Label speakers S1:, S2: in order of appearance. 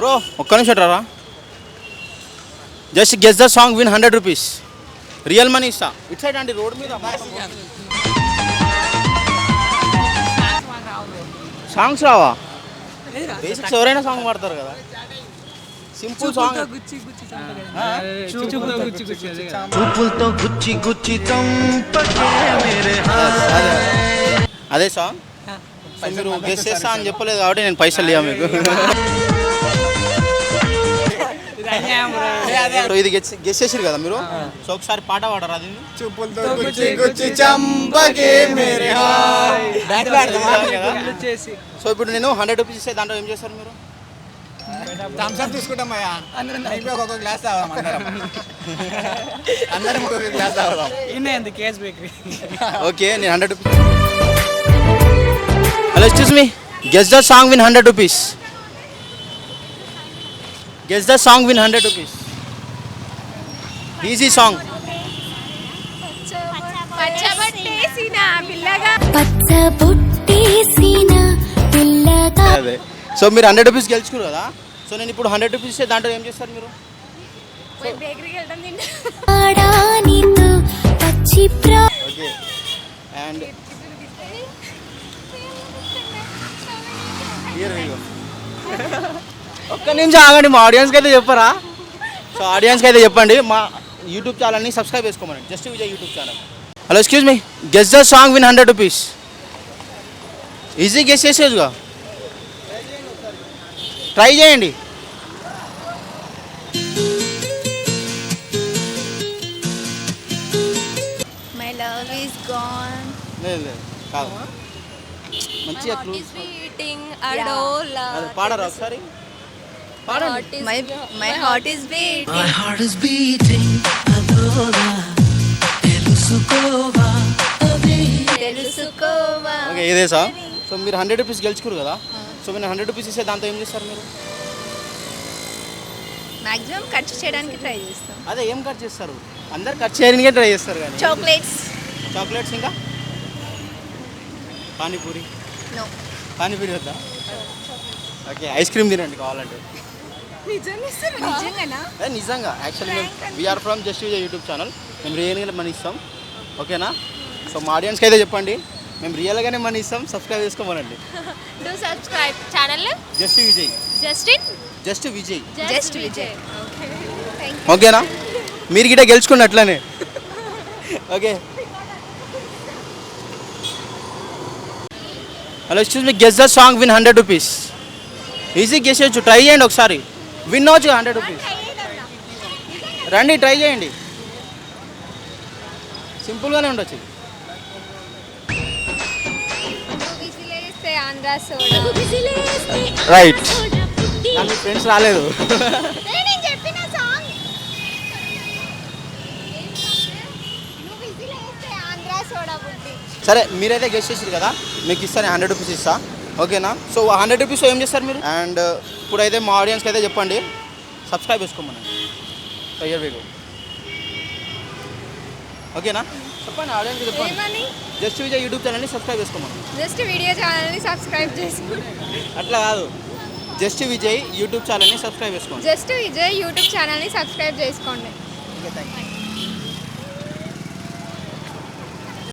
S1: Bro ఒక్క నిమిషం రారా. Just guess the song win 100 rupees. Real money ఇస్తా. ఇట్ సైడ్ అండి రోడ్ మీద. సాంగ్స్ రావా? బేసిక్స్ ఎవరైనా సాంగ్ పాడతారు కదా. Simple song. అదే సాంగ్. మీరు గెస్ చేస్తా అని చెప్పలేదు కాబట్టి నేను పైసలు ఇవ్వ మీకు. ఇది గెస్ చేసారు కదా మీరు. సో ఒకసారి పాట పాడరా. అది సో ఇప్పుడు నేను 100 రూపీస్ ఇస్తే దాంట్లో ఏం చేస్తారు మీరు?
S2: తీసుకుంటామయ్యా. ఒక గ్లాస్ తాగుదాం అందరం ఒక గ్లాస్ తాగుదాం.
S1: ఓకే నేను 100 rupees. Hello excuse me. Guess the song win 100 rupees. Guess the song win 100 rupees. Easy song. అదే. సో మీరు 100 రూపీస్ గెలుచుకున్నారు కదా. సో నేను ఇప్పుడు 100 రూపీస్ ఇస్తే దాంట్లో ఏం చేస్తారు మీరు? ఓకే. అండ్ ఒక్క నిమిషం ఆగండి. మా ఆడియన్స్కి అయితే చెప్పరా? సో ఆడియన్స్కి అయితే చెప్పండి. మా యూట్యూబ్ ఛానల్ని సబ్స్క్రైబ్ చేసుకోమని. Just Vijay YouTube channel. Hello excuse me. Guess the song win 100 rupees. Easy guess చేసేదిగా. ట్రై చేయండి.
S3: My love is gone.
S1: లేదు కాదు. మంచిగా పాడరా ఒకసారి.
S3: My heart is beating.
S4: My heart is beating adola తెలుసుకోవా
S3: తెలుసుకోవా.
S1: ఓకే ఇదే సాంగ్. సో మీరు 100 రూపీస్ గెలుచుకోరు కదా. సో మీరు 100 రూపీస్ ఇస్తే దాంతో ఏం చేస్తారు మీరు?
S3: మాక్సిమం ఖర్చు చేయడానికి ట్రై చేస్తాం.
S1: అదే ఏం ఖర్చు చేస్తారు? అందరు ఖర్చు చేయడానికే ట్రై చేస్తారు కానీ. చాక్లెట్స్ ఇంకా పానీపూరి.
S3: నో
S1: పానీపూరి వద్దా? ఓకే ఐస్ క్రీమ్ తినండి కావాలంటే. నిజంగా యాక్చువల్లీ మేము we are from just Vijay YouTube channel. మేము రియల్గా మనీ ఇస్తాం. ఓకేనా? సో మా ఆడియన్స్కి అయితే చెప్పండి మేము రియల్గానే మనీ ఇస్తాం. సబ్స్క్రైబ్ చేసుకోమనండి.
S3: Do subscribe channel
S1: just Vijay. Just Vijay. ఓకేనా? మీరు గిట్ట గెలుచుకోండి అట్లనే. Okay. Hello excuse me. Guess the song win 100 rupees. Easy guess చేయొచ్చు. ట్రై చేయండి ఒకసారి. విన్ అవచ్చు 100 రూపీస్. రండి ట్రై చేయండి. సింపుల్గానే ఉండొచ్చు. రైట్. మీ ఫ్రెండ్స్ రాలేదు. సరే మీరైతే గెస్ట్ చేసారు కదా. మీకు ఇస్తాను 100 రూపీస్ ఇస్తా. ఓకేనా? సో 100 రూపీస్ ఏం చేస్తారు మీరు? అండ్ ఇప్పుడైతే మా ఆడియన్స్కి అయితే చెప్పండి సబ్స్క్రైబ్ చేసుకోమని. ఓకేనా? చెప్పండి ఆడియన్స్కి చెప్పండి. జస్ట్ విజయ్ యూట్యూబ్ ఛానల్ని సబ్స్క్రైబ్ చేసుకోమని. అట్లా కాదు. జస్ట్ విజయ్ యూట్యూబ్ ఛానల్ని సబ్స్క్రైబ్ చేసుకోండి.
S3: జస్ట్ విజయ్ యూట్యూబ్ ఛానల్ని సబ్స్క్రైబ్ చేసుకోండి.
S1: Okay thank you.